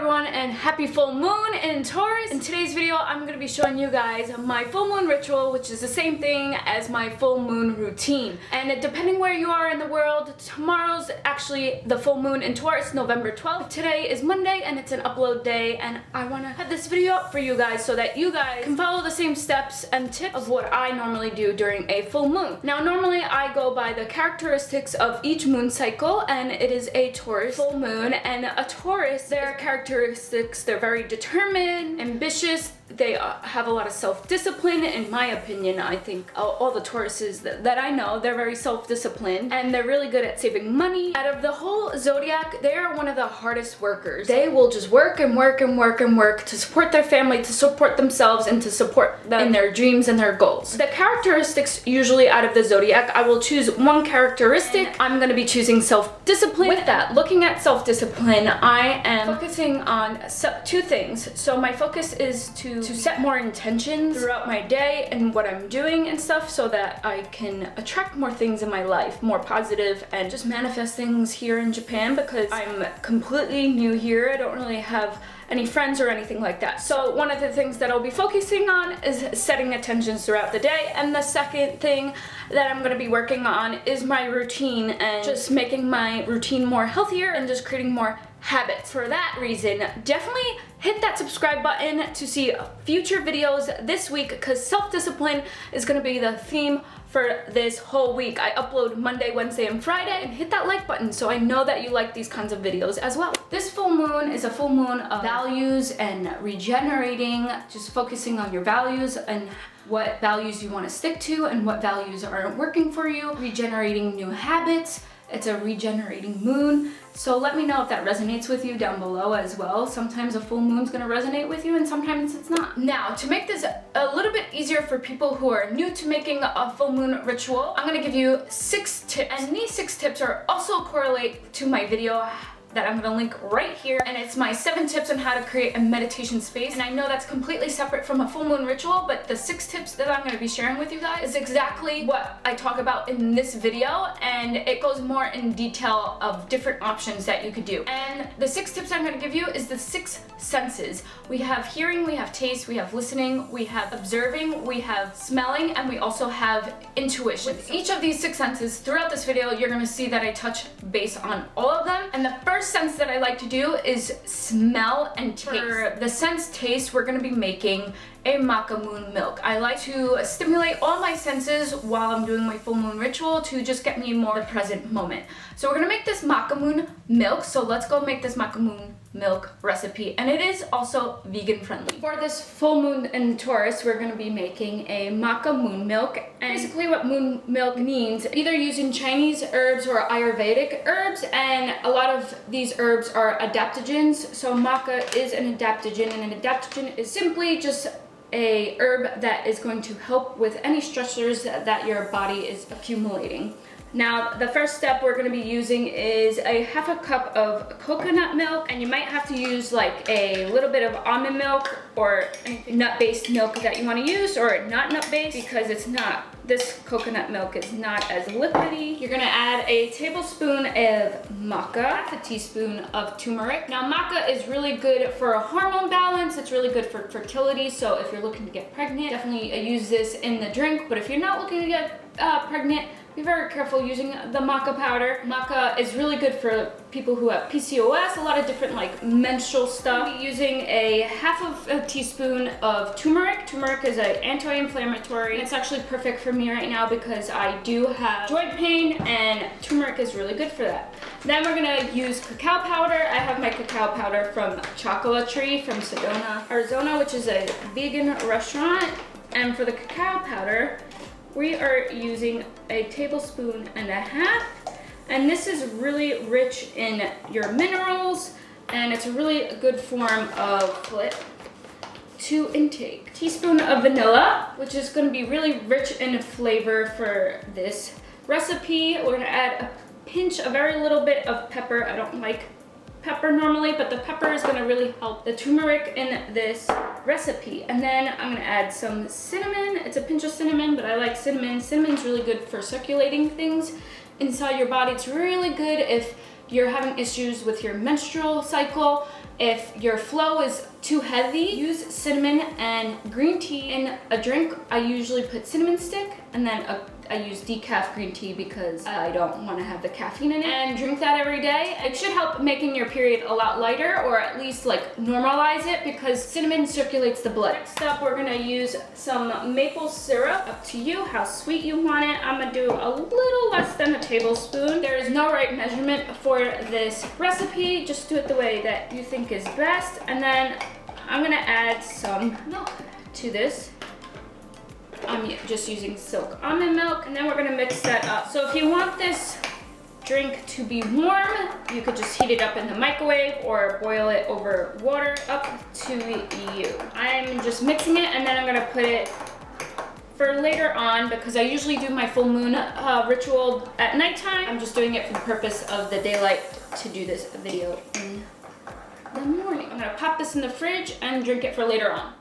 everyone, and happy full moon in Taurus. In today's video, I'm going to be showing you guys my full moon ritual, which is the same thing as my full moon routine. And depending where you are in the world, tomorrow's actually the full moon in Taurus, November 12th. Today is Monday and it's an upload day, and I want to have this video up for you guys so that you guys can follow the same steps and tips of what I normally do during a full moon. Now, normally I go by the characteristics of each moon cycle, and it is a Taurus full moon, and a Taurus, their characteristics, they're very determined, ambitious, they have a lot of self-discipline. In my opinion, I think all the Tauruses that I know, they're very self-disciplined, and they're really good at saving money. Out of the whole zodiac, they are one of the hardest workers. They will just work and work and work and work to support their family, to support themselves, and to support them in their dreams and their goals. The characteristics usually out of the zodiac, I will choose one characteristic. I'm going to be choosing self-discipline. With that, looking at self-discipline, I am focusing on two things. So my focus is to set more intentions throughout my day and what I'm doing and stuff, so that I can attract more things in my life, more positive, and just manifest things here in Japan, because I'm completely new here. I don't really have any friends or anything like that. So one of the things that I'll be focusing on is setting intentions throughout the day, and the second thing that I'm going to be working on is my routine, and just making my routine more healthier and just creating more habits. For that reason, definitely hit that subscribe button to see future videos this week, because self-discipline is going to be the theme for this whole week. I upload Monday, Wednesday, and Friday, and hit that like button so I know that you like these kinds of videos as well. This full moon is a full moon of values and regenerating, just focusing on your values and what values you want to stick to and what values aren't working for you, regenerating new habits. It's a regenerating moon, so let me know if that resonates with you down below as well. Sometimes a full moon's gonna resonate with you and sometimes it's not. Now, to make this a little bit easier for people who are new to making a full moon ritual, I'm gonna give you 6 tips, and these 6 tips are also correlate to my video that I'm gonna link right here, and it's my 7 tips on how to create a meditation space. And I know that's completely separate from a full moon ritual, but the 6 tips that I'm gonna be sharing with you guys is exactly what I talk about in this video, and it goes more in detail of different options that you could do. And the 6 tips I'm gonna give you is the 6 senses. We have hearing, we have taste, we have listening, we have observing, we have smelling, and we also have intuition. With each of these 6 senses, throughout this video, you're gonna see that I touch base on all of them. And the first sense that I like to do is smell and taste. For the sense taste, we're going to be making a maca moon milk. I like to stimulate all my senses while I'm doing my full moon ritual to just get me more the present moment. So we're going to make this maca moon milk, so let's go make this maca moon milk recipe, and it is also vegan friendly. For this full moon in Taurus, we're going to be making a maca moon milk, and basically what moon milk means, either using Chinese herbs or Ayurvedic herbs, and a lot of these herbs are adaptogens. So maca is an adaptogen, and an adaptogen is simply just a herb that is going to help with any stressors that your body is accumulating. Now, the first step we're going to be using is a 1/2 cup of coconut milk, and you might have to use like a little bit of almond milk or nut-based milk that you want to use, or not nut-based, because it's not. This coconut milk is not as liquidy. You're gonna add a tablespoon of maca, 1/2 teaspoon of turmeric. Now, maca is really good for a hormone balance. It's really good for fertility. So if you're looking to get pregnant, definitely use this in the drink. But if you're not looking to get pregnant, be very careful using the maca powder. Maca is really good for people who have PCOS, a lot of different like menstrual stuff. I'll be using a 1/2 teaspoon of turmeric. Turmeric is an anti-inflammatory. It's actually perfect for me right now because I do have joint pain, and turmeric is really good for that. Then we're gonna use cacao powder. I have my cacao powder from Chocolate Tree from Sedona, Arizona, which is a vegan restaurant. And for the cacao powder, we are using a 1.5 tablespoons, and this is really rich in your minerals, and it's a really good form of flip to intake. Teaspoon of vanilla, which is going to be really rich in flavor for this recipe. We're going to add a pinch, a very little bit of pepper. I don't like pepper normally, but the pepper is going to really help the turmeric in this recipe. And then I'm going to add some cinnamon. It's a pinch of cinnamon, but I like cinnamon. Cinnamon's really good for circulating things inside your body. It's really good if you're having issues with your menstrual cycle, If your flow is too heavy, use cinnamon and green tea. In a drink, I usually put cinnamon stick and then I use decaf green tea because I don't want to have the caffeine in it, and drink that every day. It should help making your period a lot lighter, or at least like normalize it, because cinnamon circulates the blood. Next up, we're gonna use some maple syrup. Up to you how sweet you want it. I'm gonna do a little less than a tablespoon. There is no right measurement for this recipe. Just do it the way that you think is best. And then I'm gonna add some milk to this. I'm just using silk almond milk, and then we're gonna mix that up. So if you want this drink to be warm, you could just heat it up in the microwave or boil it over water. Up to you. I'm just mixing it, and then I'm gonna put it for later on because I usually do my full moon ritual at nighttime. I'm just doing it for the purpose of the daylight to do this video in the morning. I'm gonna pop this in the fridge and drink it for later on.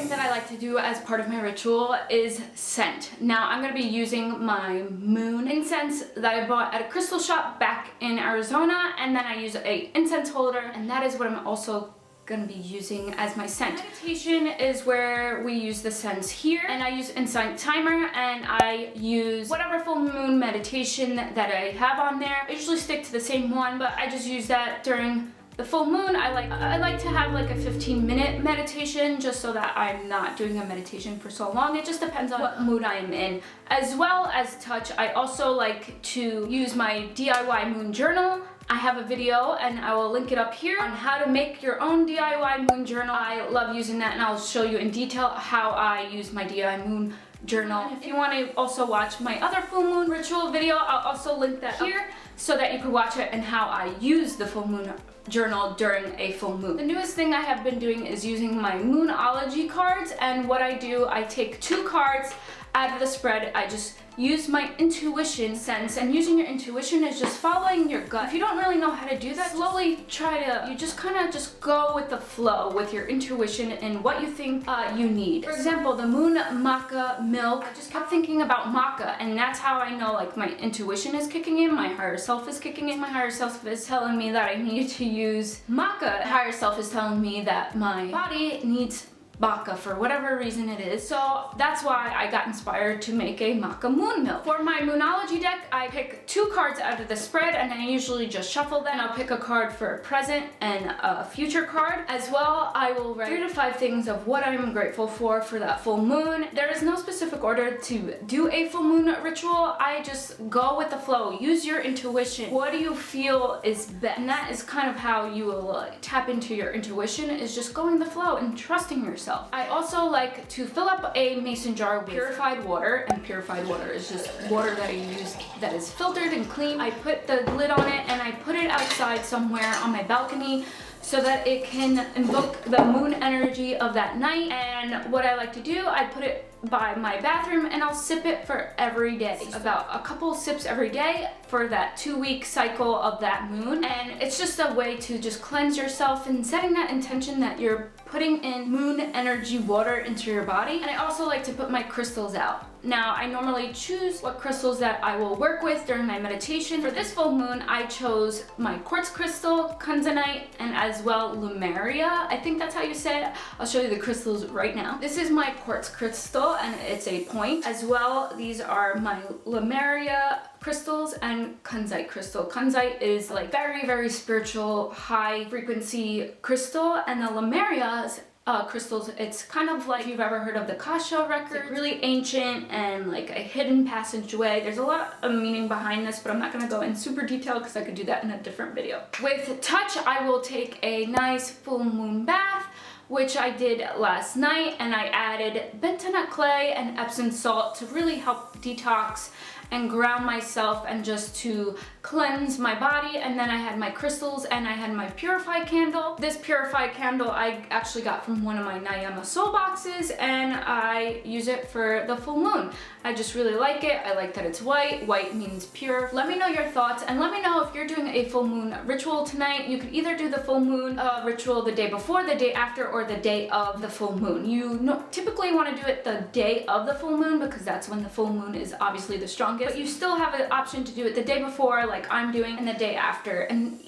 That I like to do as part of my ritual is scent. Now I'm going to be using my moon incense that I bought at a crystal shop back in Arizona, and then I use a incense holder, and that is what I'm also going to be using as my scent. Meditation is where we use the scents here, and I use Insight Timer, and I use whatever full moon meditation that I have on there. I usually stick to the same one, but I just use that during the full moon. I like to have like a 15-minute meditation, just so that I'm not doing a meditation for so long. It just depends on what mood I am in. As well as touch, I also like to use my DIY moon journal. I have a video, and I will link it up here, on how to make your own DIY moon journal. I love using that, and I'll show you in detail how I use my DIY moon journal. If you want to also watch my other full moon ritual video, I'll also link that here so that you can watch it and how I use the full moon journal during a full moon. The newest thing I have been doing is using my Moonology cards, and what I do, I take 2 cards out of the spread. I just use my intuition sense, and using your intuition is just following your gut. If you don't really know how to do that, slowly try to, you just kind of just go with the flow with your intuition and what you think you need. For example, the moon maca milk, I just kept thinking about maca, and that's how I know like my intuition is kicking in, my higher self is kicking in. My higher self is telling me that I need to use maca. Higher self is telling me that my body needs maca for whatever reason it is. So that's why I got inspired to make a maca moon milk. For my Moonology deck, I pick 2 cards out of the spread, and I usually just shuffle them. I'll pick a card for a present and a future card. As well, I will write 3 to 5 things of what I'm grateful for that full moon. There is no specific order to do a full moon ritual. I just go with the flow. Use your intuition. What do you feel is best? And that is kind of how you will tap into your intuition, is just going the flow and trusting yourself. I also like to fill up a mason jar with purified water, and purified water is just water that I use that is filtered and clean. I put the lid on it, and I put it outside somewhere on my balcony so that it can invoke the moon energy of that night. And what I like to do, I put it by my bathroom, and I'll sip it for every day. About a couple sips every day for that 2-week cycle of that moon. And it's just a way to just cleanse yourself and setting that intention that you're putting in moon energy water into your body. And I also like to put my crystals out. Now, I normally choose what crystals that I will work with during my meditation. For this full moon, I chose my quartz crystal, kunzanite, and as well Lumeria. I think that's how you say it. I'll show you the crystals right now. This is my quartz crystal, and it's a point. As well, these are my Lumeria crystals and kunzite crystal. Kunzite is like very, very spiritual, high frequency crystal, and the Lumeria's crystals, it's kind of like, if you've ever heard of the Kasha record, it's really ancient and like a hidden passageway. There's a lot of meaning behind this, but I'm not going to go in super detail because I could do that in a different video. With touch, I will take a nice full moon bath, which I did last night, and I added bentonite clay and Epsom salt to really help detox and ground myself and just to cleanse my body. And then I had my crystals, and I had my Purify candle. This Purify candle I actually got from one of my Nayama soul boxes, and I use it for the full moon. I just really like it. I like that it's white. White means pure. Let me know your thoughts, and let me know if you're doing a full moon ritual tonight. You could either do the full moon ritual the day before, the day after, or the day of the full moon. You typically want to do it the day of the full moon because that's when the full moon is obviously the strongest. longest, but you still have an option to do it the day before, like I'm doing, and the day after. And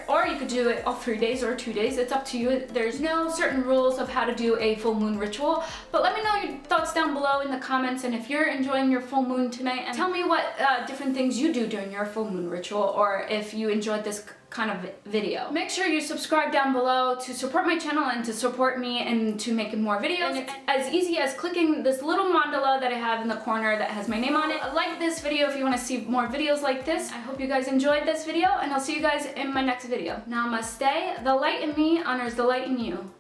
or you could do it all 3 days or 2 days. It's up to you. There's no certain rules of how to do a full moon ritual, but let me know your thoughts down below in the comments, and if you're enjoying your full moon tonight, and tell me what different things you do during your full moon ritual, or if you enjoyed this kind of video. Make sure you subscribe down below to support my channel and to support me and to making more videos. And it's as easy as clicking this little mandala that I have in the corner that has my name on it. Like this video if you want to see more videos like this. I hope you guys enjoyed this video, and I'll see you guys in my next video. Namaste. The light in me honors the light in you.